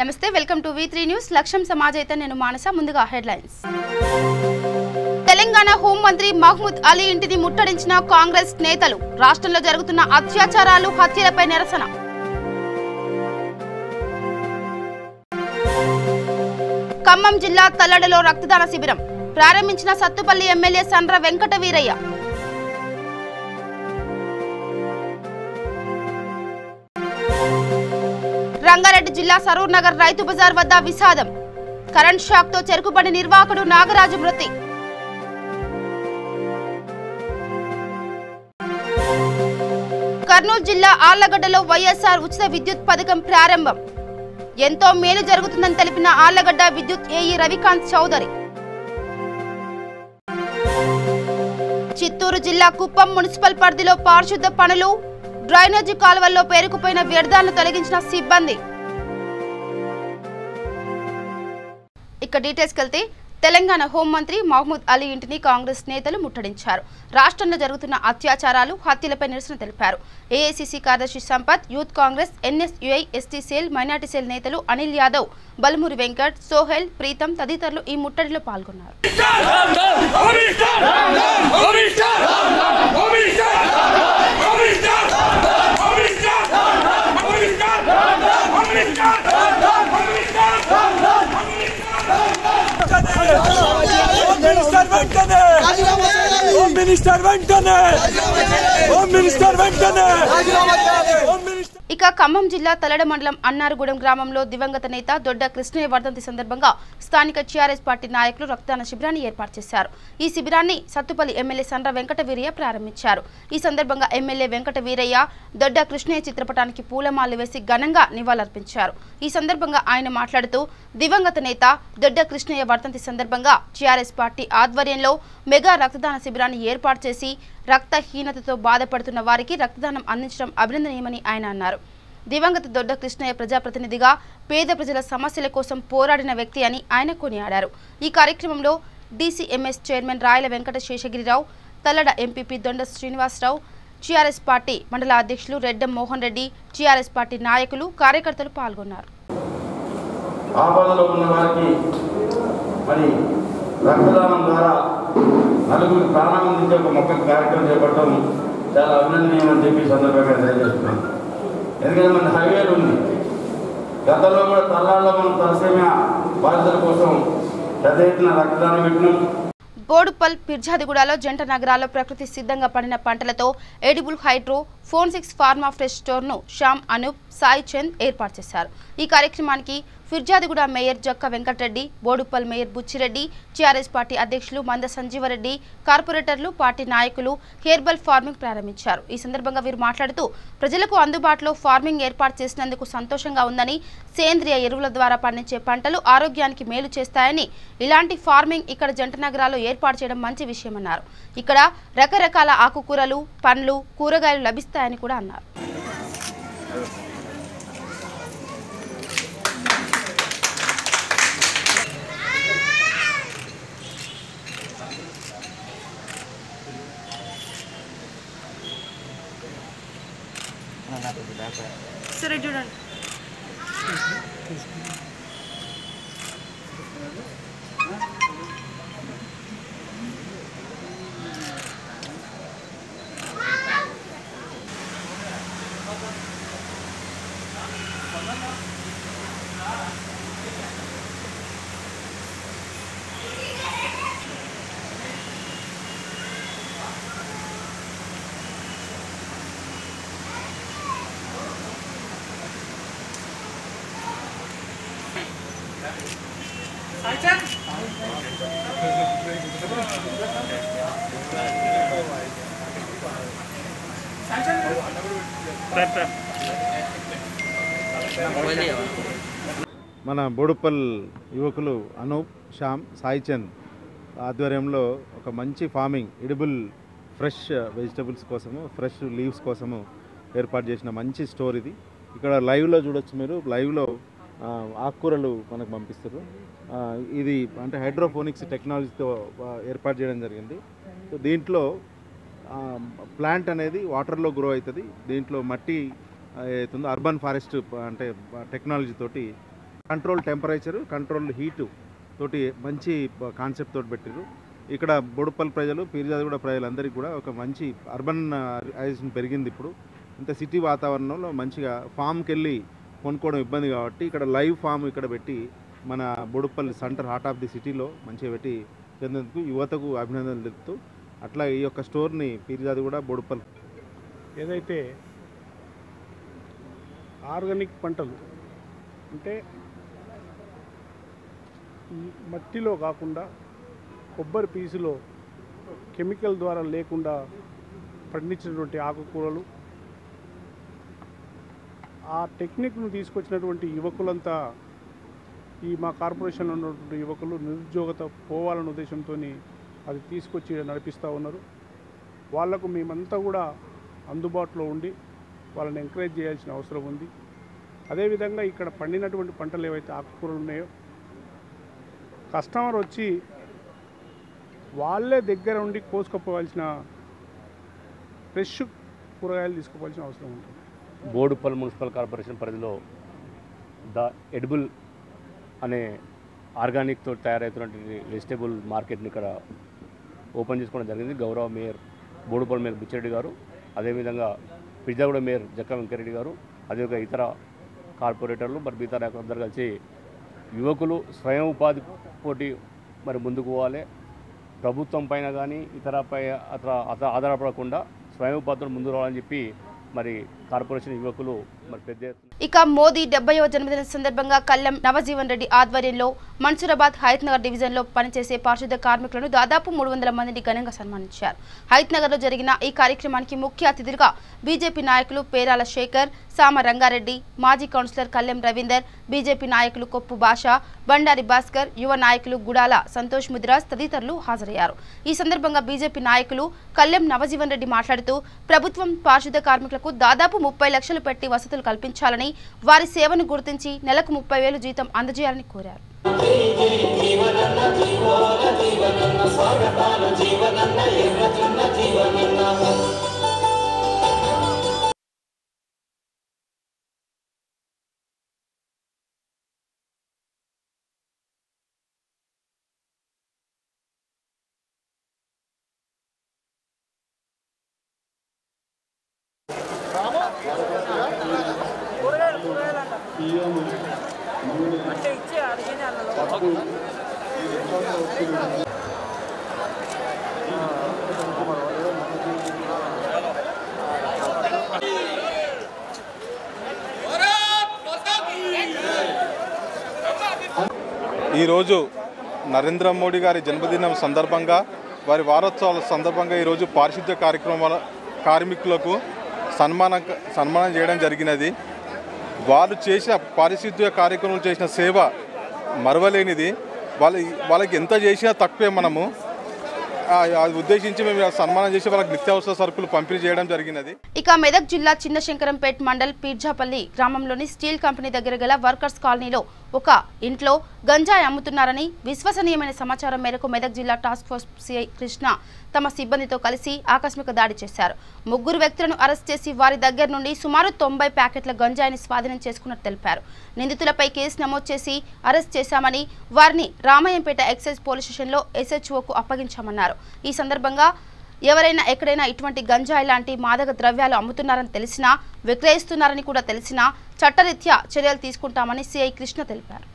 నమస్తే welcome to V3 news లక్ష్యం సమాజ్ అయితే నేను మానస ముందుగా హెడ్లైన్స్ తెలంగాణ హోం మంత్రి మహమూద్ అలీ ఇంటిని ముట్టడించిన కాంగ్రెస్ నేతలు రాష్ట్రంలో జరుగుతున్న అత్యాచారాలు హత్యలపై నిరసన ఖమ్మం జిల్లా తల్లడలో రక్తదాన శిబిరం ప్రారంభించిన సత్తుపల్లి ఎమ్మెల్యే సండ్ర వెంకట వీరయ్య రంగారెడ్డి జిల్లా సరూర్ నగర్ రైతు బజార్ వద్ద విషాదం కరెంట్ షాక్ తో చెరుకు బండి నిర్వాహకుడు నాగరాజు మృతి కర్నూలు జిల్లా ఆళ్లగడ్డలో వైఎస్ఆర్ ఉచిత విద్యుత్ పథకం ప్రారంభం ఎంతో మేలు జరుగుతుందని తెలిపిన ఆళ్లగడ్డ విద్యుత్ ఏఈ రవికాంత్ చౌదరి చిత్తూరు జిల్లా కుప్పం మున్సిపల్ పరిధిలో పారిశుద్ధ పనులు డ్రైనేజీ కాలువల్లో పేరుకుపోయిన వ్యర్థాలను తొలగించిన సిబ్బంది ఇక డీటెయిల్స్ కెళ్తే తెలంగాణ హోంమంత్రి మహమూద్ అలీ ఇంటిని కాంగ్రెస్ నేతలు ముట్టడించారు రాష్ట్రంలో జరుగుతున్న అత్యాచారాలు హత్యలపై నిరసన తెలిపారు ఏఐసీసీ కార్యదర్శి Sampath youth Congress NSUI ST cell minority cell నేతలు అనిల్ యాదవ్ బల్మూరి వెంకట్ సోహెల్ ప్రీతం తదితరులు ఈ ముట్టడిలో పాల్గొన్నారు ఇక ఖమ్మం జిల్లా తల్లడ మండలం అన్నారగూడెం గ్రామంలో దివంగత నేత దొడ్డ కృష్ణయ్య వర్ధంతి సందర్భంగా స్థానిక టీఆర్ఎస్ పార్టీ నాయకులు రక్తదాన శిబిరాన్ని ఏర్పాటు చేశారు ఈ శిబిరాన్ని సత్తుపల్లి ఎమ్మెల్యే సండ్ర వెంకట వీరయ్య ప్రారంభించారు ఈ సందర్భంగా ఎమ్మెల్యే వెంకట వీరయ్య దొడ్డ కృష్ణయ్య చిత్రపటానికి పూలమాలలు వేసి ఘనంగా నివాళులర్పించారు ఈ సందర్భంగా ఆయన మాట్లాడుతూ దివంగత నేత దొడ్డ కృష్ణయ్య వర్ధంతి సందర్భంగా టీఆర్ఎస్ పార్టీ ఆధ్వర్యంలో మెగా రక్తదాన శిబిరాన్ని ఏర్పాటు చేసి రక్తహీనతతో బాధపడుతున్న వారికి రక్తదానం అందించడం అభినందనీయమని ఆయన అన్నారు దివంగత దొడ్డ కృష్ణయ్య ప్రజాప్రతినిధిగా పేద ప్రజల సమస్యల కోసం పోరాడిన వ్యక్తి అని ఆయన కొనియాడారు ఈ కార్యక్రమంలో డీసీఎంఎస్ చైర్మన్ రాయల వెంకట శేషగిరిరావు తల్లడ ఎంపీపీ దొండ శ్రీనివాసరావు టీఆర్ఎస్ పార్టీ మండల అధ్యక్షులు రెడ్డం మోహన్ రెడ్డి టీఆర్ఎస్ పార్టీ నాయకులు కార్యకర్తలు పాల్గొన్నారు రక్తదానం ద్వారా నలుగురికి ప్రాణం అందించే ఒక మొక్క కార్యక్రమం చేపట్టడం చాలా అభినందనీయమని చెప్పి సందర్భంగా తెలియజేస్తున్నాం ఎందుకంటే మన హైవేలు ఉంది గతంలో కూడా తల్లాల్లో మనం తలసేమియా బాధితుల కోసం పెద్ద ఎత్తున రక్తదానం పెట్టినాం బోడుపల్ పిర్జాదిగూడలో జంట నగరాల్లో ప్రకృతి సిద్ధంగా పండిన పంటలతో ఎడిబుల్ హైడ్రో ఫోన్సిక్స్ ఫార్మా ఫ్రెష్ స్టోర్ను శ్యామ్ అనూప్ సాయి చంద్ ఏర్పాటు చేశారు ఈ కార్యక్రమానికి Peerzadiguda mayor Jakka Venkatareddy Boduppal mayor Buchireddy TRS party అధ్యక్షులు మంద సంజీవరెడ్డి కార్పొరేటర్లు పార్టీ నాయకులు హెర్బల్ ఫార్మింగ్ ప్రారంభించారు ఈ సందర్భంగా వీరు మాట్లాడుతూ ప్రజలకు అందుబాటులో ఫార్మింగ్ ఏర్పాటు చేసినందుకు సంతోషంగా ఉందని సేంద్రియ ఎరువుల ద్వారా పండించే పంటలు ఆరోగ్యానికి మేలు చేస్తాయని ఇలాంటి ఫార్మింగ్ ఇక్కడ జంట నగరాల్లో ఏర్పాటు చేయడం మంచి విషయమన్నారు ఇక్కడ రకరకాల ఆకుకూరలు పండ్లు కూరగాయలు లభిస్తాయని కూడా అన్నారు సరే చూడండి మన బోడుపల్ యువకులు అనూప్ శ్యామ్ సాయి చంద్ ఆధ్వర్యంలో ఒక మంచి ఫార్మింగ్ ఎడిబుల్ ఫ్రెష్ వెజిటబుల్స్ కోసము ఫ్రెష్ లీవ్స్ కోసము ఏర్పాటు చేసిన మంచి స్టోర్ ఇది ఇక్కడ లైవ్లో చూడొచ్చు మీరు లైవ్లో ఆకుకూరలు మనకు పంపిస్తారు ఇది అంటే హైడ్రోఫోనిక్స్ టెక్నాలజీతో ఏర్పాటు చేయడం జరిగింది సో దీంట్లో ప్లాంట్ అనేది వాటర్లో గ్రో అవుతుంది దీంట్లో మట్టి అవుతుందో అర్బన్ ఫారెస్ట్ అంటే టెక్నాలజీ తోటి కంట్రోల్ టెంపరేచర్, కంట్రోల్ హీటు తోటి మంచి కాన్సెప్ట్ తోటి పెట్టారు. ఇక్కడ బోడుపల్ ప్రజలు, పీర్జాదిగూడ ప్రజలందరికీ కూడా ఒక మంచి అర్బనైజేషన్ పెరిగింది. ఇప్పుడు ఇంత సిటీ వాతావరణంలో మంచిగా ఫామ్కి వెళ్ళి కొనుక్కోవడం ఇబ్బంది కాబట్టి ఇక్కడ లైవ్ ఫామ్ ఇక్కడ పెట్టి మన Boduppal centre heart of the సిటీలో మంచిగా పెట్టి చెందేందుకు యువతకు అభినందనలు తెలుపుతూ అట్లా ఈ యొక్క స్టోర్ని పీర్జాదిగూడ బోడుపల్ ఏదైతే ఆర్గానిక్ పంటలు అంటే మట్టిలో కాకుండా కొబ్బరి పీసులో కెమికల్ ద్వారా లేకుండా పండించినటువంటి ఆకుకూరలు, ఆ టెక్నిక్ను తీసుకొచ్చినటువంటి యువకులంతా ఈ మా కార్పొరేషన్లో ఉన్నటువంటి యువకులు నిరుద్యోగత పోవాలన్న ఉద్దేశంతో అది తీసుకొచ్చి నడిపిస్తూ ఉన్నారు. వాళ్లకు మేమంతా కూడా అందుబాటులో ఉండి వాళ్ళని ఎంకరేజ్ చేయాల్సిన అవసరం ఉంది. అదేవిధంగా ఇక్కడ పండినటువంటి పంటలు ఏవైతే ఆకుకూరలు ఉన్నాయో కస్టమర్ వచ్చి వాళ్ళే దగ్గర ఉండి కోసుకుపోవాల్సిన ఫ్రెష్ కూరగాయలు తీసుకుపోవాల్సిన అవసరం ఉంటుంది. బోడుపల్ మున్సిపల్ కార్పొరేషన్ పరిధిలో ద ఎడిబుల్ అనే ఆర్గానిక్తో తయారవుతున్నటువంటి వెజిటేబుల్ మార్కెట్ని ఇక్కడ ఓపెన్ చేసుకోవడం జరిగింది. గౌరవ మేయర్ బోడుపల్ మేయర్ బుచ్చిరెడ్డి గారు, అదేవిధంగా పీర్జాదిగూడ మేయర్ జక్కా వెంకరెడ్డి గారు, అదేవిధంగా ఇతర కార్పొరేటర్లు మరి మిగతా నాయకులు అందరూ కలిసి యువకులు స్వయం ఉపాధి పోటీ మరి ముందుకు పోవాలి, ప్రభుత్వం పైన కానీ ఇతరపై ఆధారపడకుండా స్వయం ఉపాధితో ముందుకు రావాలని చెప్పి మరి కార్పొరేషన్ యువకులు మరి పెద్ద ఎత్తున. ఇక మోదీ 70వ జన్మదిన సందర్భంగా కల్లెం నవజీవన్ రెడ్డి ఆధ్వర్యంలో మన్సూరాబాద్ హయత్నగర్ డివిజన్లో పనిచేసే పారిశుద్ధ కార్మికులను దాదాపు 300 మందిని ఘనంగా సన్మానించారు. హయత్నగర్లో జరిగిన ఈ కార్యక్రమానికి ముఖ్య అతిథులుగా బీజేపీ నాయకులు పేరాల శేఖర్, సామ రంగారెడ్డి, మాజీ కౌన్సిలర్ కల్లెం రవీందర్, బీజేపీ నాయకులు కొప్పు భాష, బండారి భాస్కర్, యువ నాయకులు గుడాల సంతోష్ ముదిరాజ్ తదితరులు హాజరయ్యారు. ఈ సందర్భంగా బీజేపీ నాయకులు కల్లెం నవజీవన్ రెడ్డి మాట్లాడుతూ ప్రభుత్వం పారిశుద్ధ కార్మికులకు దాదాపు 30 లక్షలు పెట్టి వసతులు కల్పించాలని, వారి సేవను గుర్తించి నెలకు 30,000 జీతం అందజేయాలని కోరారు. ఈరోజు నరేంద్ర మోడీ గారి జన్మదినం సందర్భంగా, వారి వారోత్సవాల సందర్భంగా ఈరోజు పారిశుద్ధ్య కార్మికులకు సన్మానం చేయడం జరిగినది. వాళ్ళు చేసిన పారిశుద్ధ్య కార్యక్రమాలు చేసిన సేవ మరవలేనిది. వాళ్ళకి ఎంత చేసినా తక్కువే. మనము అది ఉద్దేశించి మేము సన్మానం చేసి వాళ్ళకి నిత్యావసర సరుకులు పంపిణీ చేయడం జరిగినది. ఇక మెదక్ జిల్లా చిన్నశంకరంపేట్ మండల్ పీర్జాపల్లి గ్రామంలోని స్టీల్ కంపెనీ దగ్గర గల వర్కర్స్ కాలనీలో ఒక ఇంట్లో గంజాయి అమ్ముతున్నారని విశ్వసనీయమైన సమాచారం మేరకు మెదక్ జిల్లా టాస్క్ ఫోర్స్ సిఐ కృష్ణ తమ సిబ్బందితో కలిసి ఆకస్మిక దాడి చేశారు. 3 వ్యక్తులను అరెస్ట్ చేసి వారి దగ్గర నుండి సుమారు 90 ప్యాకెట్ల గంజాయిని స్వాధీనం చేసుకున్నట్టు తెలిపారు. నిందితులపై కేసు నమోదు చేసి అరెస్ట్ చేశామని, వారిని రామయ్యంపేట ఎక్సైజ్ పోలీస్ స్టేషన్లో SHOకు అప్పగించామన్నారు. ఈ సందర్భంగా ఎవరైనా ఎక్కడైనా ఇటువంటి గంజాయి లాంటి మాదక ద్రవ్యాలు అమ్ముతున్నారని తెలిసినా, విక్రయిస్తున్నారని కూడా తెలిసినా చట్టరీత్యా చర్యలు తీసుకుంటామని సిఐ కృష్ణ తెలిపారు.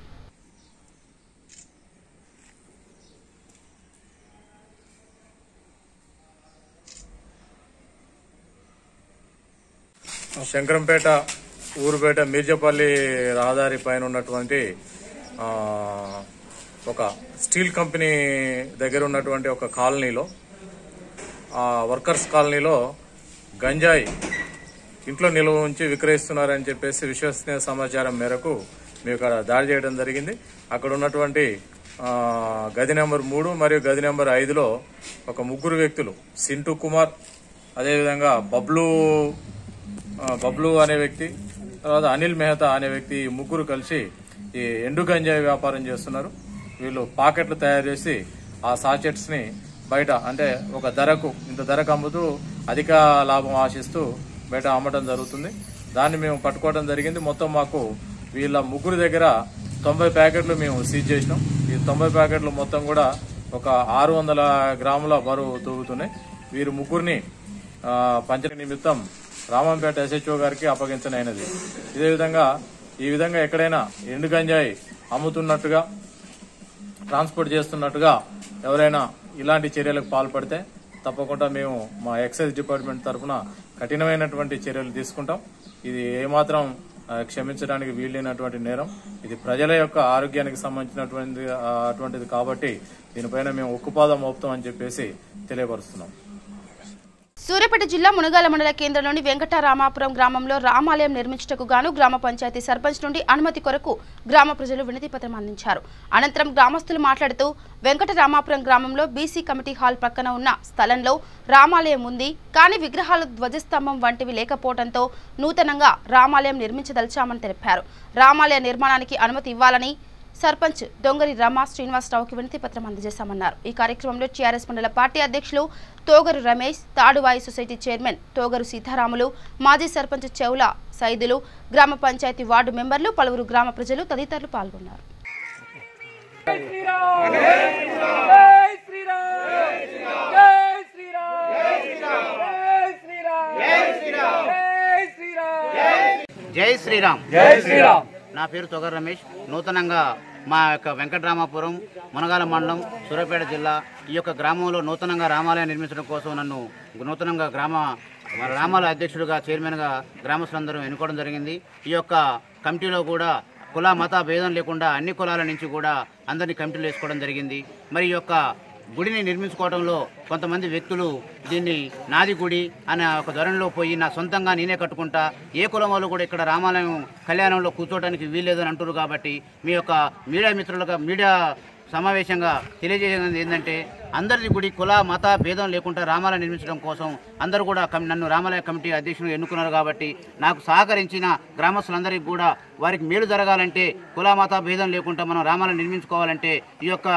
శంకరంపేట ఊరుపేట మీర్జపల్లి రహదారి పైన ఉన్నటువంటి ఒక స్టీల్ కంపెనీ దగ్గర ఉన్నటువంటి ఒక కాలనీలో, వర్కర్స్ కాలనీలో గంజాయి ఇంట్లో నిల్వ ఉంచి విక్రయిస్తున్నారని చెప్పేసి విశ్వసనీయ సమాచారం మేరకు మేము ఇక్కడ దాడి చేయడం జరిగింది. అక్కడ ఉన్నటువంటి గది నెంబర్ 3 మరియు గది నెంబర్ 5లో ఒక 3 వ్యక్తులు, సింటూ కుమార్, అదేవిధంగా బబ్లు అనే వ్యక్తి, తర్వాత అనిల్ మెహతా అనే వ్యక్తి, 3 కలిసి ఈ ఎండు గంజాయి వ్యాపారం చేస్తున్నారు. వీళ్ళు పాకెట్లు తయారు చేసి ఆ సాచెట్స్ ని బయట, అంటే ఒక ఇంత ధరకు అమ్ముతూ అధిక లాభం ఆశిస్తూ బయట అమ్మటం జరుగుతుంది. దాన్ని మేము పట్టుకోవడం జరిగింది. మొత్తం మాకు వీళ్ళ 3 దగ్గర 90 ప్యాకెట్లు మేము సీజ్ చేసినాం. ఈ 90 ప్యాకెట్లు మొత్తం కూడా ఒక 600 గ్రాముల బరువు తూగుతున్నాయి. వీరు ముగ్గురిని పంచ నిమిత్తం రామంపేట SHO గారికి అప్పగించనైనది. ఈ విధంగా ఎక్కడైనా ఎండు గంజాయి అమ్ముతున్నట్టుగా ట్రాన్స్పోర్ట్ చేస్తున్నట్టుగా ఎవరైనా ఇలాంటి చర్యలకు పాల్పడితే తప్పకుండా మేము మా ఎక్సైజ్ డిపార్ట్మెంట్ తరఫున కఠినమైనటువంటి చర్యలు తీసుకుంటాం. ఇది ఏమాత్రం క్షమించడానికి వీల్లేనటువంటి నేరం. ఇది ప్రజల యొక్క ఆరోగ్యానికి సంబంధించినటువంటిది కాబట్టి దీనిపైన మేము ఉక్కుపాదం మోపుతాం అని చెప్పేసి తెలియపరుస్తున్నాం. సూర్యాపేట జిల్లా మునగాల మండల కేంద్రంలోని వెంకటరామాపురం గ్రామంలో రామాలయం నిర్మించుటకు గాను గ్రామ పంచాయతీ సర్పంచ్ నుండి అనుమతి కొరకు గ్రామ ప్రజలు వినతి పత్రం అందించారు. అనంతరం గ్రామస్తులు మాట్లాడుతూ వెంకటరామాపురం గ్రామంలో బీసీ కమిటీ హాల్ పక్కన ఉన్న స్థలంలో రామాలయం ఉంది, కానీ విగ్రహాలు ధ్వజస్తంభం వంటివి లేకపోవడంతో నూతనంగా రామాలయం నిర్మించదలిచామని తెలిపారు. రామాలయ నిర్మాణానికి అనుమతి ఇవ్వాలని సర్పంచ్ దొంగరి రమ శ్రీనివాసరావుకి వినతి పత్రం అందజేశామన్నారు. ఈ కార్యక్రమంలో టీఆర్ఎస్ మండల పార్టీ అధ్యక్షులు తోగరు రమేష్, తాడువాయి సొసైటీ చైర్మన్ తోగరు సీతారాములు, మాజీ సర్పంచ్ చెవుల సైదులు, గ్రామ పంచాయతీ వార్డు మెంబర్లు, పలువురు గ్రామ ప్రజలు తదితరులు పాల్గొన్నారు. జై శ్రీరామ్. జై శ్రీరామ్. నా పేరు తోగరు రమేష్. నూతనంగా మా యొక్క వెంకటరామాపురం మునగాల మండలం సూర్యాపేట జిల్లా ఈ యొక్క గ్రామంలో నూతనంగా రామాలయం నిర్మించడం కోసం నన్ను నూతనంగా రామాలయ అధ్యక్షుడిగా చైర్మన్గా గ్రామస్తులందరూ ఎన్నుకోవడం జరిగింది. ఈ యొక్క కమిటీలో కూడా కుల మత భేదం లేకుండా అన్ని కులాల నుంచి కూడా అందరినీ కమిటీలు వేసుకోవడం జరిగింది. మరి ఈ యొక్క గుడిని నిర్మించుకోవడంలో కొంతమంది వ్యక్తులు దీన్ని నాది గుడి అనే ఒక ధోరణిలో పోయి నా సొంతంగా నేనే కట్టుకుంటా, ఏ కులం వాళ్ళు కూడా ఇక్కడ రామాలయం కళ్యాణంలో కూర్చోవడానికి వీల్లేదని అంటున్నారు. కాబట్టి మీ యొక్క మీడియా మిత్రులుగా మీడియా సమావేశంగా తెలియజేసేది ఏంటంటే అందరి గుడి కుల మత భేదం లేకుండా రామాలయం నిర్మించడం కోసం అందరూ కూడా నన్ను రామాలయ కమిటీ అధ్యక్షులు ఎన్నుకున్నారు. కాబట్టి నాకు సహకరించిన గ్రామస్తులందరికీ కూడా వారికి మేలు జరగాలంటే కుల మత భేదం లేకుండా మనం రామాలయం నిర్మించుకోవాలంటే ఈ యొక్క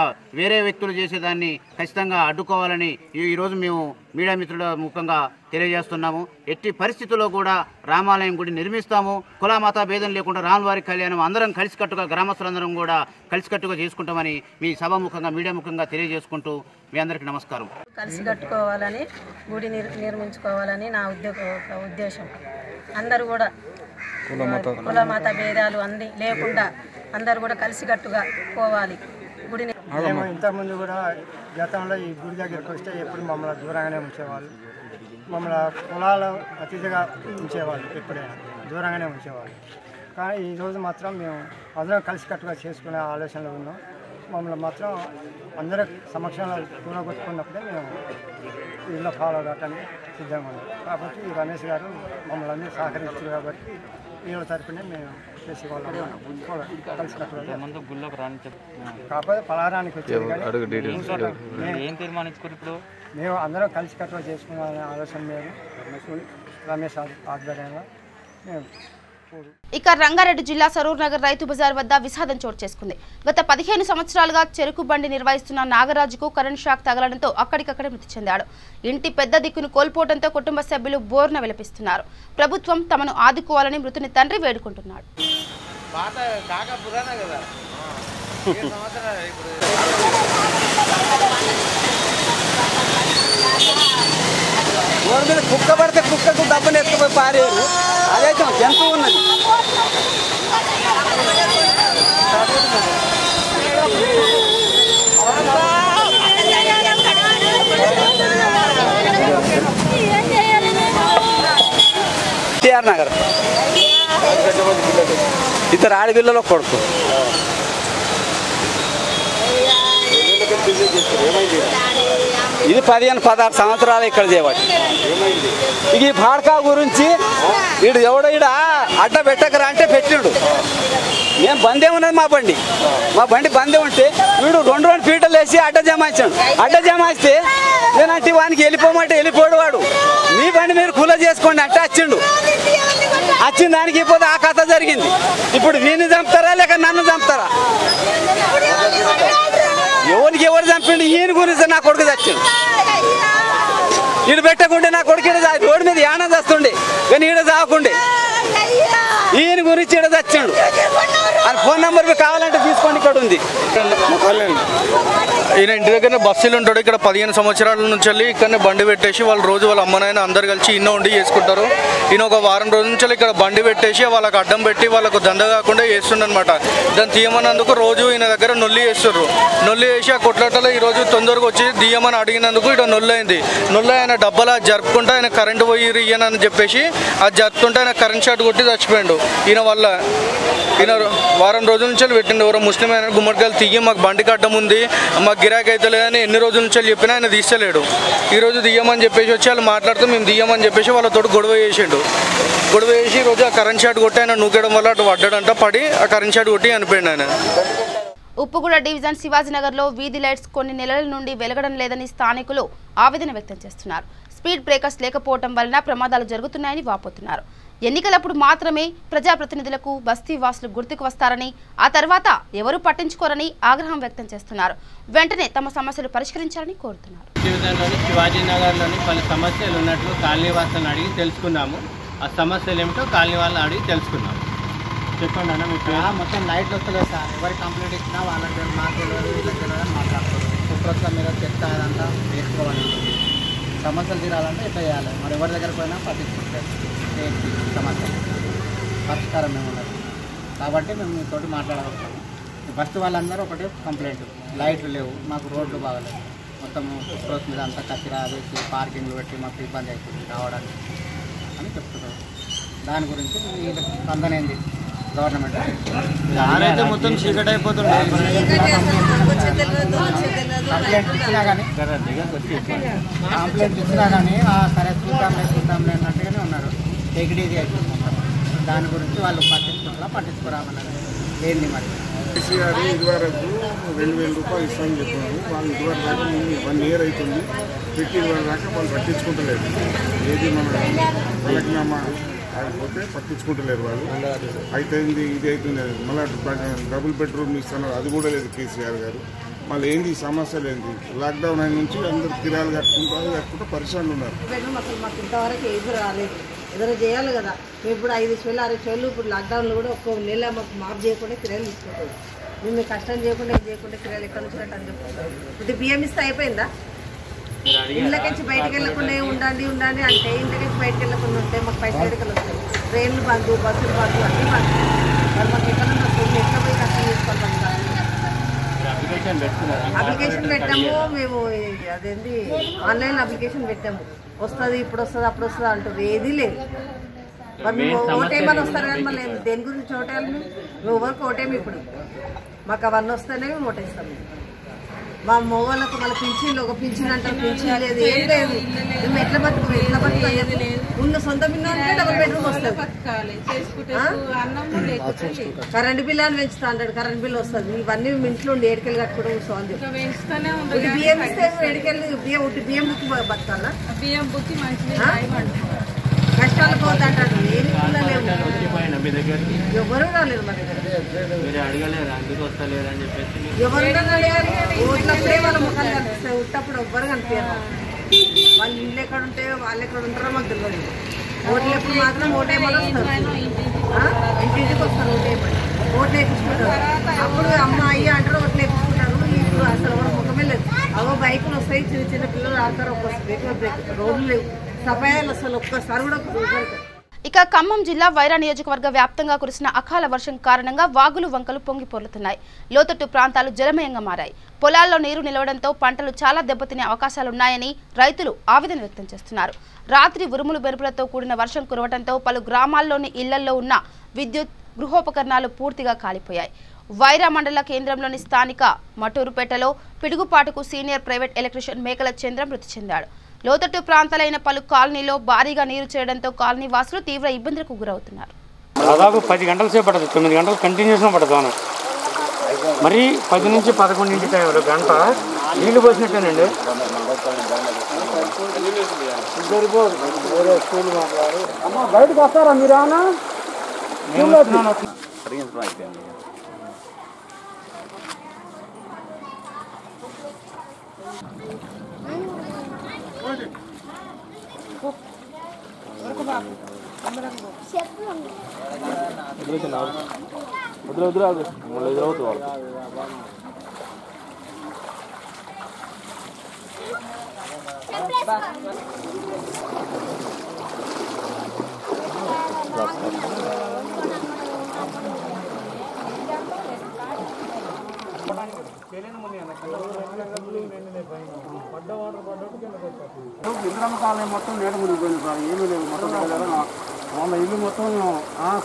వేరే వ్యక్తులు చేసేదాన్ని ఖచ్చితంగా అడ్డుకోవాలని ఈరోజు మేము మీడియా మిత్రుల ముఖంగా తెలియజేస్తున్నాము. ఎట్టి పరిస్థితుల్లో కూడా రామాలయం గుడి నిర్మిస్తాము. కుల మత భేదం లేకుండా రాములవారి కళ్యాణం అందరం కలిసికట్టుగా గ్రామస్తులందరం కూడా కలిసికట్టుగా చేసుకుంటామని మీ సభాముఖంగా మీడియా ముఖంగా తెలియజేసుకుంటూ మీ అందరికీ నమస్కారం. కలిసి కట్టుకోవాలని గుడి నిర్మించుకోవాలని నా ఉద్దేశం. అందరూ కూడా కుల మత భేదాలు అన్ని లేకుండా అందరూ కూడా కలిసికట్టుగా పోవాలి. గుడిని ఇంతకుముందు కూడా గతంలో ఈ గుడి దగ్గరికి వస్తే ఎప్పుడు మమ్మల్ని దూరంగానే ఉంచేవాళ్ళు, మమ్మల్ని కులాల అతిథిగా ఉంచేవాళ్ళు, ఎప్పుడైనా దూరంగానే ఉంచేవాళ్ళు. కానీ ఈరోజు మాత్రం మేము అందరం కలిసికట్టుగా చేసుకునే ఆలోచనలో ఉన్నాం. మమ్మల్ని మాత్రం అందరూ సమక్షంలో కూరగొట్టుకున్నప్పుడే మేము ఇంట్లో ఫాలో కావడానికి సిద్ధంగా ఉన్నాం. కాబట్టి రమేష్ గారు మమ్మల్ని అందరూ సహకరిస్తారు. కాబట్టి వీళ్ళ తరపునే మేము చేసుకోవాలి కలిసికట్టుగా. కాకపోతే పలారానికి వచ్చేది కానీ ఏం తీర్మానించుకుని ఇప్పుడు మేము అందరం కలిసికట్టుగా చేసుకునే ఆలోచన మేము రమేష్ ఆధ్వర్యంలో మేము. ఇక రంగారెడ్డి జిల్లా సరూర్ నగర్ రైతు బజార్ వద్ద విషాదం చోటు చేసుకుంది. గత 15 సంవత్సరాలుగా చెరుకు బండి నిర్వహిస్తున్న నాగరాజుకు కరెంట్ షాక్ తగలడంతో అక్కడికక్కడే మృతి చెందాడు. ఇంటి పెద్ద దిక్కును కోల్పోవడంతో కుటుంబ సభ్యులు బోర్న విలపిస్తున్నారు. ప్రభుత్వం తమను ఆదుకోవాలని మృతుని తండ్రి వేడుకుంటున్నాడు. కుక్క పడితే కుక్కకు డబ్బులు ఎత్తుకుపోయి పారేరు. అదైతే జంతువు ఉన్నది. టిఆర్ నగర్ ఇద్దరు ఆడపిల్లలు కొడుకు. ఇది 15-16 సంవత్సరాలు ఇక్కడ చేయబట్టి. ఇక ఈ భాడకా గురించి వీడు ఎవడో ఈడ అడ్డ పెట్టకరా అంటే పెట్టిండు. మేము బందే ఉన్నది మా బండి బందే ఉంటే వీడు 2 ఫీటలు వేసి అడ్డ జమాయించాడు. అడ్డ జమాయిస్తే నేనంటే వానికి వెళ్ళిపోమంటే వెళ్ళిపోడు. వాడు మీ బండి మీరు కూల చేసుకోండి అంటే వచ్చిండు. వచ్చిన దానికి ఇప్పుడు ఆ కథ జరిగింది. ఇప్పుడు వీడిని చంపుతారా లేక నన్ను చంపుతారా? ఎవరికి ఎవరు చంపిండు? ఈయన గురించి నా కొడుకు చచ్చిండు. ఈడు పెట్టకుంటే నా కొడుకు రోడ్డు మీద యానం చేస్తుండే, కానీ ఈడ చావకుండే. ఈయన గురించి ఈడ వచ్చిండు ఆయన ఫోన్ నెంబర్ కావాలంటే తీసుకోండి, ఇక్కడ ఉంది. ఈయన ఇంటి దగ్గర బస్సులు ఉంటాడు. ఇక్కడ 15 సంవత్సరాల నుంచి వెళ్ళి ఇక్కడనే బండి పెట్టేసి వాళ్ళు రోజు వాళ్ళ అమ్మనాయన అందరు కలిసి ఇన్న ఉండి చేసుకుంటారు. ఈయన ఒక వారం రోజుల నుంచి ఇక్కడ బండి పెట్టేసి వాళ్ళకి అడ్డం పెట్టి వాళ్ళకు దంద కాకుండా చేస్తుండనమాట. దాన్ని తీయమన్నందుకు రోజు ఈయన దగ్గర నొల్లి చేస్తుర్రు. నొల్లి వేసి ఆ కొట్లాటలో ఈరోజు తొందరగా వచ్చి తీయమని అడిగినందుకు ఇక్కడ నొల్లైంది. నొల్లి ఆయన డబ్బలా జరుపుకుంటే ఆయన కరెంటు పోయి ఇయ్యనని చెప్పేసి అది జరుపుతుంటే ఆయన కరెంట్ షాట్ కొట్టి చచ్చిపోయాడు. ఈయన వల్ల ఈయన వారం రోజుల నుంచి పెట్టిండు. ఎవరో ముస్లిం అయిన గుమ్మడికాయలు తీగి మాకు బండికి అడ్డం ఉంది, మాకు గిరాకీ అయితే లేదని ఎన్ని రోజుల నుంచి చెప్పినా ఆయన తీస్తలేడు. ఈరోజు తీయమని చెప్పేసి వచ్చి వాళ్ళు మాట్లాడుతూ మేము తీయమని చెప్పేసి వాళ్ళతో గొడవ చేసిండు. గొడవ చేసి ఈరోజు ఆ కరెంట్ షాట్ కొట్టి ఆయన నూకేయడం వల్ల అటు పడ్డాడంట. పడి ఆ కరెంట్ షాట్ కొట్టి చనిపోయిండు ఆయన. ఉప్పుగూడ డివిజన్ శివాజీనగర్లో వీధి లైట్స్ కొన్ని నెలల నుండి వెలగడం లేదని స్థానికులు ఆవేదన వ్యక్తం చేస్తున్నారు. స్పీడ్ బ్రేకర్స్ లేకపోవడం వలన ప్రమాదాలు జరుగుతున్నాయని వాపోతున్నారు. ఎన్నికలప్పుడు మాత్రమే ప్రజాప్రతినిధులకు బస్తీ వాసులు గుర్తుకు వస్తారని, ఆ తర్వాత ఎవరూ పట్టించుకోరని ఆగ్రహం వ్యక్తం చేస్తున్నారు. వెంటనే తమ సమస్యలు పరిష్కరించాలని కోరుతున్నారు. డివిజన్లోని శివాజీనగర్లోని పలు సమస్యలు ఉన్నట్లు కాలనీ వాసులను అడిగి తెలుసుకున్నాము. ఆ సమస్యలు ఏమిటో కాలనీ వాళ్ళని అడిగి తెలుసుకున్నాము. చెప్పండి అన్న, మీ పేరు? మొత్తం లైట్లు వస్తలేదు సార్. ఎవరికి కంప్లైంట్ ఇచ్చినా వాళ్ళకి మాకు తెలియదు, వీళ్ళకి తెలియదు అని మాట్లాడుతారు. శుభ్రత మీద చెత్త అదంతా వేసుకోవాలి. సమస్యలు తీరాలంటే ఎట్లా చేయాలి? మరి ఎవరి దగ్గర పోయినా పట్టించుకుంటారు. సమస్యలు పరిష్కారం మేము ఉండదు కాబట్టి మేము మీతో మాట్లాడగలుగుతాము. ఫస్ట్ వాళ్ళందరూ ఒకటే కంప్లైంట్, లైట్లు లేవు, మాకు రోడ్లు బాగలేవు, మొత్తం రోడ్ మీద అంతా కచ్చిరా వేసి పార్కింగ్లు పెట్టి మాకు ఇబ్బంది అవుతుంది రావడానికి అని చెప్తున్నారు. దాని గురించి స్పందనేంది గవర్నమెంట్? దానైతే మొత్తం చీకటి అయిపోతుంది. కంప్లైంట్ ఇచ్చినా కానీ సరే చూద్దాంలే అన్నట్టుగానే ఉన్నారు. ఎగిడేది అయిపోతున్నారు. దాని గురించి వాళ్ళు పట్టించుకోరామన్నారు. ఏంది మరి కేసీఆర్ ఇదివరకు 2,000 రూపాయలు ఇస్తామని చెప్పినారు. వాళ్ళు ఇదివరకు దాకా 1 year అవుతుంది పెట్టి ఇదివరకు దాకా వాళ్ళు పట్టించుకుంటలేదు. ఏది మన వాళ్ళకినామా అయిపోతే పట్టించుకుంటలేరు వాళ్ళు. అయితే ఇది అవుతుంది. మళ్ళీ డబుల్ బెడ్రూమ్ ఇస్తున్నారు, అది కూడా లేదు కేసీఆర్ గారు. మళ్ళీ ఏంది సమస్యలు ఏంది? లాక్డౌన్ అయిన నుంచి అందరు కిరాలు కట్టుకుంటూ పరిశ్రమలు ఉన్నారు. అసలు మాకు ఇంతవరకు ఏది రాలేదు. ఏదైనా చేయాలి కదా. మేము ఇప్పుడు 5,000 6,000 ఇప్పుడు లాక్డౌన్లో కూడా ఒక్కో నెల మాకు మాఫ్ చేయకుండా కిరాయిలు తీసుకుంటాం. మేము కష్టం చేయకుండా ఏం చేయకుండా కిరాయిలు ఎక్కడ నుంచి అని చెప్తాం. ఇప్పుడు బియ్యం ఇస్తే అయిపోయిందా? ఇళ్ళకించి బయటకు వెళ్ళకుండా ఉండండి అంటే ఇంటికి బయటకు వెళ్ళకుండా ఉంటే మాకు పైసలు ఎక్కడికి వస్తాయి. ట్రైన్లు బంద్, బస్సులు బంద్, అన్నీ బంద్. మరి మాకు ఎక్కడ ఎట్లా పోయి కష్టం చేసుకోవాలి? అప్లికేషన్ పెట్టాము మేము. అదేంటి ఆన్లైన్ అప్లికేషన్ పెట్టాము. వస్తుంది, ఇప్పుడు వస్తుంది, అప్పుడు వస్తుంది అంటారు. ఏదీ లేదు. మరి మేము ఓటేమని వస్తారు కానీ మళ్ళీ దేని గురించి ఓటేయాలి? మేము ఎవరికి ఓటేమి ఇప్పుడు మాకు అవన్నీ వస్తేనే మేము ఓటేస్తాము. మా మగవాళ్ళకు మళ్ళీ పింఛన్లు ఒక పింఛన్ అంటారు, పింఛన్ లేదు, ఏం లేదు. మేము ఎట్లా బతుకుతాం? ఉన్న సొంత బిల్లు డబుల్ బెడ్రూమ్ వస్తుంది. కరెంట్ బిల్లు అని పెంచుతా అంటాడు. కరెంట్ బిల్లు వస్తుంది. ఇవన్నీ ఇంట్లో ఉండి ఏడుకెళ్ళి కట్టుకోవడం కూర్చోవాలి. బియ్యం ఇస్తే ఏడుకెళ్ళి బియ్యం బుక్కి బతకాలా? బియ్యం బుక్కి కష్టాలు పోతా అంటాడు. ఏమి లేవు, ఎవరు రాలేదు మా దగ్గర. ఎవరు ఓట్లప్పుడే వాళ్ళ ముఖాలు కనిపిస్తాయి, ఉట్టప్పుడు ఎవ్వరు కనిపించారు. వాళ్ళు ఇంట్లో ఎక్కడ ఉంటే వాళ్ళు ఎక్కడ ఉంటారో మాకు తెలియదు. ఓట్లు ఎప్పుడు మాత్రం ఓటేమని వస్తారు, ఇంటింటికి వస్తారు. ఓట్లు వేయించుకుంటారు. అప్పుడు అమ్మ అయ్య అంటారు, ఓట్లు వేయించుకుంటారు. ఇప్పుడు అసలు ఎవరు ముఖమే లేదు. అవో బైకులు వస్తాయి, చిన్న చిన్న పిల్లలు ఆడతారు. ఒక్క రోడ్లు లేవు, సఫాయాలు అసలు ఒక్కసారి కూడా. ఇక ఖమ్మం జిల్లా వైరా నియోజకవర్గ వ్యాప్తంగా కురిసిన అకాల వర్షం కారణంగా వాగులు వంకలు పొంగి పొర్లుతున్నాయి. లోతట్టు ప్రాంతాలు జలమయంగా మారాయి. పొలాల్లో నీరు నిలవడంతో పంటలు చాలా దెబ్బతినే అవకాశాలున్నాయని రైతులు ఆవేదన వ్యక్తం చేస్తున్నారు. రాత్రి ఉరుములు మెరుపులతో కూడిన వర్షం కురవడంతో పలు గ్రామాల్లోని ఇళ్లల్లో ఉన్న విద్యుత్ గృహోపకరణాలు పూర్తిగా కాలిపోయాయి. వైరా మండల కేంద్రంలోని స్థానిక మటూరుపేటలో పిడుగుపాటుకు సీనియర్ ప్రైవేట్ ఎలక్ట్రీషియన్ మేకల చంద్ర మృతి చెందాడు. లోతట్టు ప్రాంతాలైన పలు కాలనీలో భారీగా నీరు చేరడంతో కాలనీ వాసులు తీవ్ర ఇబ్బందులకు గురవుతున్నారు. దాదాపు 10 గంటల సేపు పడుతుంది, 9 గంటలు కంటిన్యూస్గా పడుతుంది. మరి 10 నుంచి 11 టైం గంట నీళ్లు పోసినట్టేనండి. బయటకు వస్తారా మీరు? ఏమన్నా ఇంద్రమ్మ కాలనీ మొత్తం నీట మునిగిపోయింది సార్. ఏమీ లేదు, మొత్తం వాళ్ళ ఇల్లు మొత్తం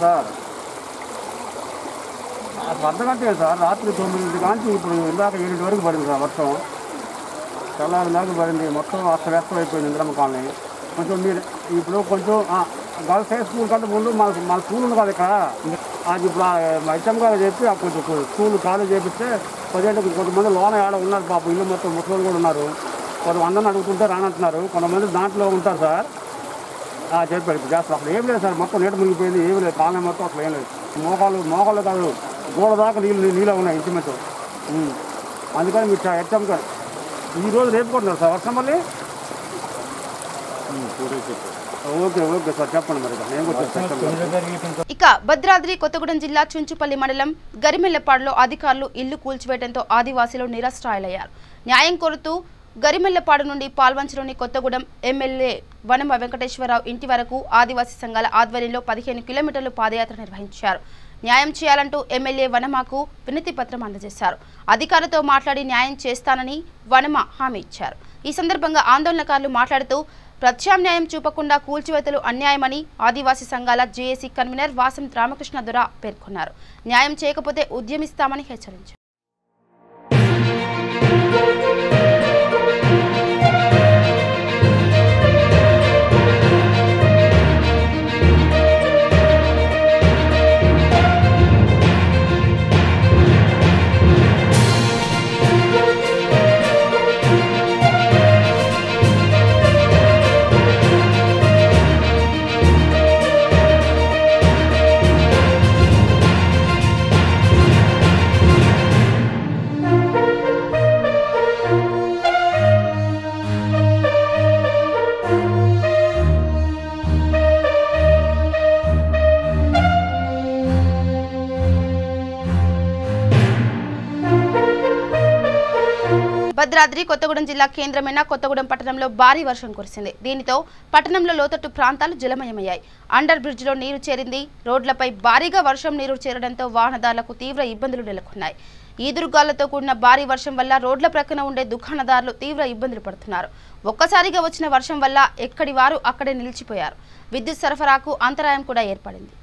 సార్ అర్ధగంటే సార్. రాత్రి 9 కాంచి ఇప్పుడు ఇందాక 7 వరకు పడింది సార్ వర్షం. తెల్లారి దాకా పడింది. మొత్తం అస్తవ్యస్తం అయిపోయింది ఇంద్రమ్మ కాలనీ. కొంచెం మీరు ఇప్పుడు కొంచెం గర్ల్స్ హై స్కూల్ కంటే ముందు మన స్కూల్ ఉంది కదా ఇక్కడ. అది ఇప్పుడు హెచ్ఎం గారు చెప్పి కొంచెం స్కూల్ కాలేజ్ చేపిస్తే కొంతమంది లోన ఏడ ఉన్నారు పాప. ఇల్లు మొత్తం ముసలి కూడా ఉన్నారు. కొంతమందిని అడుగుతుంటే రానంటున్నారు. కొంతమంది దాంట్లో ఉంటారు సార్. చెప్పారు ఇప్పుడు చేస్తారు. అసలు ఏం లేదు సార్, మొత్తం నీట మునిగిపోయింది. ఏమి లేదు, కాలనీ మొత్తం అసలు ఏం లేదు. మోకాళ్ళు కాదు, గోడ దాకా నీళ్ళు ఉన్నాయి ఇంటిమెంట్. అందుకని మీరు హెచ్ఎం గారు ఈరోజు రేపు కొడుతున్నారు సార్ వర్షం మళ్ళీ. ఓకే సార్ చెప్పండి మరి. ఇక భద్రాద్రి కొత్తగూడెం జిల్లా చుంచుపల్లి మండలం గరిమెల్లపాడులో అధికారులు ఇల్లు కూల్చివేయడంతో ఆదివాసీలు నిరాశ్రయులయ్యారు. న్యాయం కోరుతూ గరిమెల్లపాడు నుండి పాల్వంచలోని కొత్తగూడెం ఎమ్మెల్యే వనమ వెంకటేశ్వరరావు ఇంటి వరకు ఆదివాసీ సంఘాల ఆధ్వర్యంలో 15 కిలోమీటర్లు పాదయాత్ర నిర్వహించారు. న్యాయం చేయాలంటూ ఎమ్మెల్యే వనమకు వినతి పత్రం అందజేశారు. అధికారులతో మాట్లాడి న్యాయం చేస్తానని వనమ హామీ ఇచ్చారు. ఈ సందర్భంగా ఆందోళనకారులు మాట్లాడుతూ ప్రత్యామ్నాయం చూపకుండా కూల్చివేతలు అన్యాయమని ఆదివాసీ సంఘాల జేఏసీ కన్వీనర్ వాసం రామకృష్ణ దొర పేర్కొన్నారు. న్యాయం చేయకపోతే ఉద్యమిస్తామని హెచ్చరించారు. భద్రాద్రి కొత్తగూడెం జిల్లా కేంద్రమైన కొత్తగూడెం పట్టణంలో భారీ వర్షం కురిసింది. దీనితో పట్టణంలో లోతట్టు ప్రాంతాలు జలమయమయ్యాయి. అండర్ బ్రిడ్జ్ లో నీరు చేరింది. రోడ్లపై భారీగా వర్షం నీరు చేరడంతో వాహనదారులకు తీవ్ర ఇబ్బందులు నెలకొన్నాయి. ఈదురుగాలతో కూడిన భారీ వర్షం వల్ల రోడ్ల ప్రక్కన ఉండే దుకాణదారులు తీవ్ర ఇబ్బందులు పడుతున్నారు. ఒక్కసారిగా వచ్చిన వర్షం వల్ల ఎక్కడి వారు అక్కడే నిలిచిపోయారు. విద్యుత్ సరఫరాకు అంతరాయం కూడా ఏర్పడింది.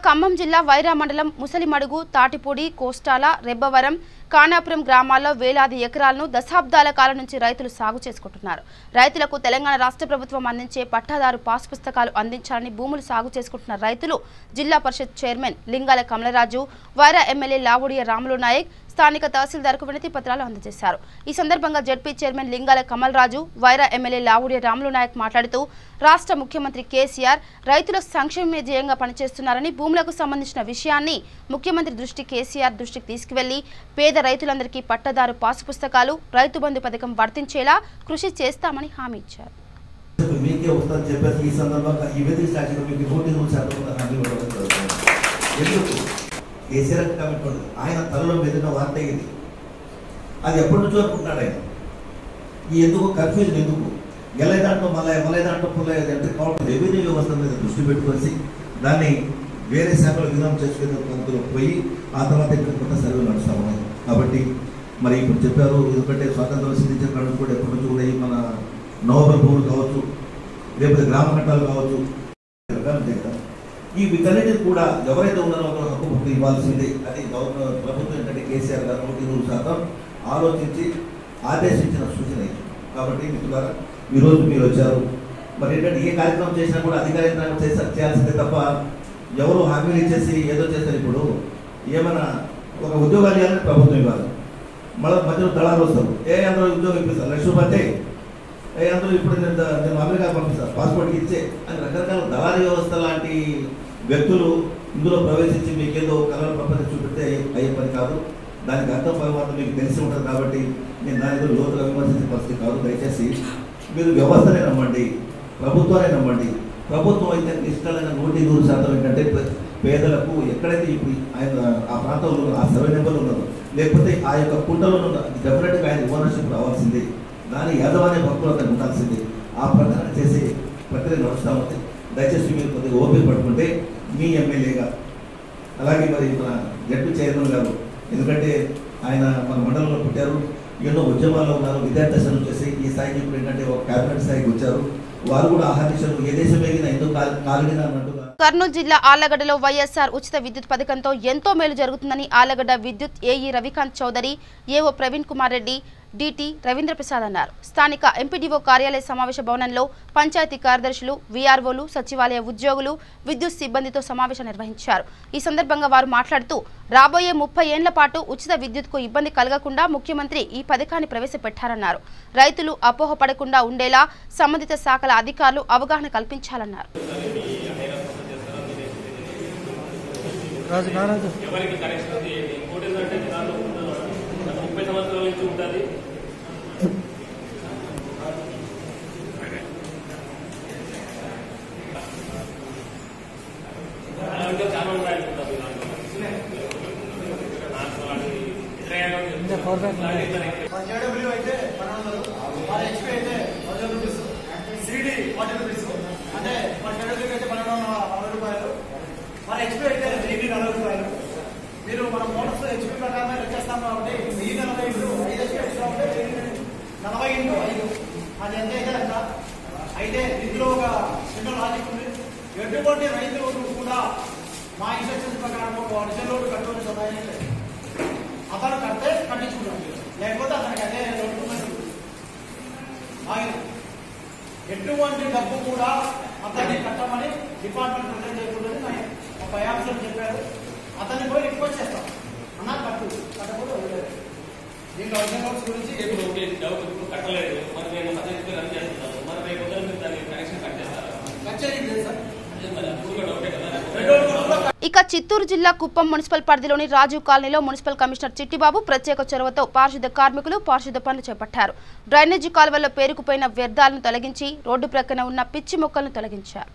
ఖమ్మం జిల్లా వైరా మండలం ముసలిమడుగు, తాటిపూడి, కోస్టాల, రెబ్బవరం, కానాపురం గ్రామాల్లో వేలాది ఎకరాలను దశాబ్దాల కాలం నుంచి రైతులు సాగు చేసుకుంటున్నారు. రైతులకు తెలంగాణ రాష్ట్ర ప్రభుత్వం అందించే పట్టాదారు పాస్ పుస్తకాలు అందించాలని భూములు సాగు చేసుకుంటున్న రైతులు జిల్లా పరిషత్ చైర్మన్ లింగాల కమలరాజు, వైరా ఎమ్మెల్యే లావుడియ రాములు నాయక్, స్థానిక తహసీల్దార్కు వినతి పత్రాలు అందజేశారు. ఈ సందర్భంగా జడ్పీ చైర్మన్ లింగాల కమల్ రాజు, వైరా ఎమ్మెల్యే లావుడి రాములు నాయక్ మాట్లాడుతూ రాష్ట్ర ముఖ్యమంత్రి కేసీఆర్ రైతుల సంక్షేమమే ధ్యేయంగా పనిచేస్తున్నారని, భూములకు సంబంధించిన విషయాన్ని ముఖ్యమంత్రి కేసీఆర్ దృష్టికి తీసుకువెళ్లి పేద రైతులందరికీ పట్టదారు పాసు పుస్తకాలు, రైతు బంధు పథకం వర్తించేలా కృషి చేస్తామని హామీ ఇచ్చారు. మీకే వస్తుందని చెప్పేసి ఈ సందర్భంగా ఈ వేదిక సాక్షిగా మీకు 100% హామీ ఇవ్వడం జరుగుతుంది. ఎందుకు కేసీఆర్ కమిట్మెంట్ ఆయన తలలో మెదిన వార్త ఇది. అది ఎప్పటి నుంచో అనుకుంటున్నాడు ఆయన. ఈ ఎందుకు కన్ఫ్యూజన్ ఎందుకు గెలే దాంట్లో మళ్ళీ దాంట్లో పుల్లయ్యేది కాబట్టి రెవెన్యూ వ్యవస్థ మీద దృష్టి పెట్టుకొని దాన్ని వేరే శాఖలు విధానం చేసుకునే పద్ధతిలో పోయి ఆ తర్వాత ఇక్కడ కొత్త సర్వే నడుస్తూ ఉన్నాయి. కాబట్టి మరి ఇప్పుడు చెప్పారు, ఎందుకంటే స్వాతంత్రం సిద్ధించిన కాలం కూడా ఎప్పటి నుంచి కూడా మన నవంబర్ భూములు కావచ్చు, లేకపోతే గ్రామ ఘట్టాలు కావచ్చు, ఈ వీటన్నిటిని కూడా ఎవరైతే ఉన్నారో ఒక హక్కు ఇవ్వాల్సిందే. అది ప్రభుత్వం ఏంటంటే కేసీఆర్ గారు 100% ఆలోచించి ఆదేశించిన సూచన. కాబట్టి మిత్రులారా ఈరోజు మీరు వచ్చారు. మరి ఏంటంటే ఏ కార్యక్రమం చేసినా కూడా అధికారికంగా చేయాల్సిందే తప్ప ఎవరు హామీలు ఇచ్చేసి ఏదో చేస్తారు. ఇప్పుడు ఏమైనా ఒక ఉద్యోగాలు ఇవ్వాలని ప్రభుత్వం ఇవ్వాలి, మళ్ళీ మధ్యలో దళాలు వస్తారు, అందరూ ఉద్యోగం ఇప్పిస్తారు, ₹1,00,000 అందరూ ఇప్పుడు నేను అమెరికా పంపిస్తాను పాస్పోర్ట్ ఇచ్చే అని రకరకాల దళారీ వ్యవస్థ లాంటి వ్యక్తులు ఇందులో ప్రవేశించి మీకేదో కళల ప్రపంచం చూపిస్తే అయ్యే పని కాదు. దానికి అర్థం పరిమాణం మీకు తెలిసి ఉంటుంది. కాబట్టి నేను దాని లోతుగా విమర్శించే పరిస్థితి కాదు. దయచేసి మీరు వ్యవస్థనే నమ్మండి, ప్రభుత్వాన్ని నమ్మండి. ప్రభుత్వం అయితే నిష్ఠలైన 100% ఏంటంటే పేదలకు ఎక్కడైతే ఇప్పుడు ఆయన ఆ ప్రాంతంలో ఆ సర్వే నెంబర్లు ఉన్నారో, లేకపోతే ఆ యొక్క కుంటలో ఉన్న డెఫినెట్గా ఆయన ఓనర్షిప్ రావాల్సిందే, దాని యాదవాన్ని భక్తులు అతను ఉండాల్సిందే. ఆ ప్రకారం చేసి ప్రక్రియ నడుస్తూ ఉంది. దయచేసి మీరు కొద్దిగా ఓపిక పట్టుకుంటే మీ ఎమ్మెల్యేగా, అలాగే మరి మన జడ్పీ చైర్మన్ గారు, ఎందుకంటే ఆయన మన మండలంలో పుట్టారు, ఎన్నో ఉద్యమాల్లో ఉన్నారు, విద్యార్థి దశలు చేసి ఈ స్థాయికి ఇప్పుడు ఏంటంటే ఒక క్యాబినెట్ స్థాయికి వచ్చారు. వారు కూడా ఆహ్వానించారు. ఏ దేశం ఎగినా ఎందుకు కాలినా అన్నట్టుగా. కర్నూలు జిల్లా ఆళ్లగడ్డలో వైఎస్ఆర్ ఉచిత విద్యుత్ పథకంతో ఎంతో మేలు జరుగుతుందని ఆళ్లగడ్డ విద్యుత్ AE Ravikanth Chowdary, AO Praveen Kumar Reddy, DT Ravindra Prasad అన్నారు. స్థానిక ఎంపీడీఓ కార్యాలయ సమావేశ భవనంలో పంచాయతీ కార్యదర్శులు, వీఆర్ఓలు, సచివాలయ ఉద్యోగులు, విద్యుత్ సిబ్బందితో సమావేశం నిర్వహించారు. ఈ సందర్భంగా వారు మాట్లాడుతూ రాబోయే 30 ఏళ్ల పాటు ఉచిత విద్యుత్కు ఇబ్బంది కలగకుండా ముఖ్యమంత్రి ఈ పథకాన్ని ప్రవేశపెట్టారన్నారు. రైతులు అపోహపడకుండా ఉండేలా సంబంధిత శాఖల అధికారులు అవగాహన కల్పించాలన్నారు. మీరు మన మోటార్స్ హెచ్పీ ప్రకారమే లెక్కేస్తాం కాబట్టి 40 అది ఎంత అయితే లెక్క అయితే ఇందులో ఒక చిన్న లాజిక్ ఉంది. ఎటువంటి రైతులు కూడా మా ఇన్స్ట్రక్షన్స్ ప్రకారం ఒరిజినల్ లోడ్ కట్టుకునే సమయం అతను కడితే కట్టించుకుంటాం, లేకపోతే అతనికి అదే ఎటువంటి డబ్బు కూడా అతన్ని కట్టమని డిపార్ట్మెంట్ ప్రజెంట్ చేయకూడదని మా పై ఆఫీసర్ చెప్పారు. అతన్ని పోయి రిక్వెస్ట్ చేస్తాం, అన్నా కట్టకూడదు వదిలేదు. దీంట్లో ఒరిజినల్ లోడ్స్ గురించి కట్టలేదు, మరి మేము పద్ధతి రన్ చేస్తున్నాము, మరి రేపు దాన్ని కనెక్షన్ కట్ చేస్తారా? కట్ చేయలేదు సార్. ఇక చిత్తూరు జిల్లా కుప్పం మున్సిపల్ పరిధిలోని రాజీవ్ కాలనీలో మున్సిపల్ కమిషనర్ చిట్టిబాబు ప్రత్యేక చొరవతో పారిశుద్ధ కార్మికులు పారిశుద్ధ పనులు చేపట్టారు. డ్రైనేజీ కాలువల్లో పేరుకుపోయిన వ్యర్థాలను తొలగించి రోడ్డు ప్రక్కన ఉన్న పిచ్చి మొక్కలను తొలగించారు.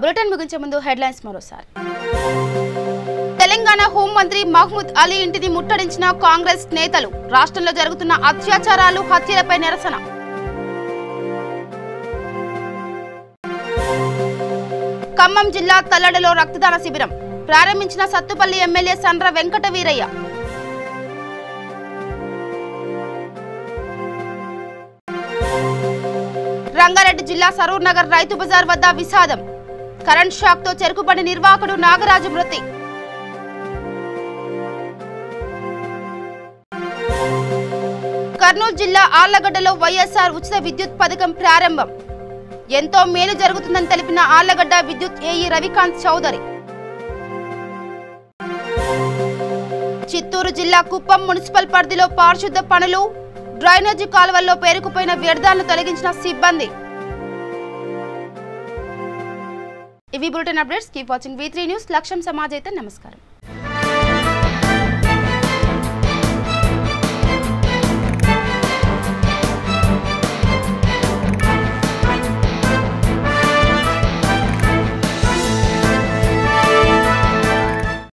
బులెటిన్ ముగించే ముందు హెడ్లైన్స్ మరోసారి. తెలంగాణ హోంమంత్రి మహమూద్ అలీ ఇంటిని ముట్టడించిన కాంగ్రెస్ నేతలు. రాష్ట్రంలో జరుగుతున్న అత్యాచారాలు, హత్యలపై నిరసన. ఖమ్మం జిల్లా తల్లడలో రక్తదాన శిబిరం ప్రారంభించిన సత్తుపల్లి ఎమ్మెల్యే సండ్ర వెంకట వీరయ్య. రంగారెడ్డి జిల్లా సరూర్ నగర్ రైతు బజార్ వద్ద విషాదం. కరెంట్ షాక్ తో చెరుకుబండి నిర్వాహకుడు నాగరాజు మృతి. కర్నూలు జిల్లా ఆళ్లగడ్డలో వైఎస్ఆర్ ఉచిత విద్యుత్ పథకం ప్రారంభం. ఎంతో మేలు జరుగుతుందని తెలిపిన ఆళ్లగడ్డ విద్యుత్ ఏఈ రవికాంత్ చౌదరి. చిత్తూరు జిల్లా కుప్పం మున్సిపల్ పరిధిలో పారిశుద్ధ పనులు. డ్రైనేజీ కాలువల్లో పేరుకుపోయిన వ్యర్థాలను తొలగించిన సిబ్బంది. ఇవి bulletin updates. Keep watching V3 news. లక్ష్యం సమాజ్ అయితే నమస్కారం.